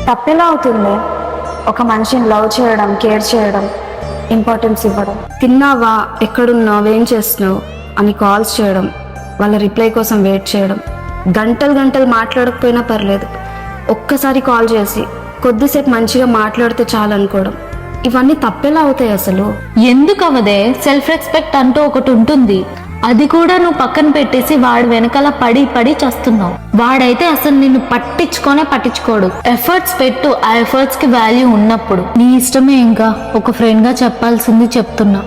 తప్పెలా అవుతుంది? ఒక మనిషిని లవ్ చేయడం, కేర్ చేయడం, ఇంపార్టెన్స్ ఇవ్వడం. తిన్నావా, ఎక్కడున్నావు, ఏం చేస్తున్నావు అని కాల్స్ చేయడం, వాళ్ళ రిప్లై కోసం వెయిట్ చేయడం, గంటలు గంటలు మాట్లాడకపోయినా పర్లేదు, ఒక్కసారి కాల్ చేసి కొద్దిసేపు మంచిగా మాట్లాడితే చాలు అనుకోవడం. ఇవన్నీ తప్పెలా అవుతాయి అసలు? ఎందుకు అవదే? సెల్ఫ్ రెస్పెక్ట్ అంటూ ఒకటి ఉంటుంది, అది కూడా నువ్వు పక్కన పెట్టేసి వాడు వెనకాల పడి పడి చేస్తున్నావు. వాడైతే అసలు నిన్ను పట్టించుకోడు. ఎఫర్ట్స్ పెట్టు, ఆ ఎఫర్ట్స్ కి వాల్యూ ఉన్నప్పుడు. నీ ఇష్టమే. ఇంకా ఒక ఫ్రెండ్ గా చెప్పాల్సింది చెప్తున్నా.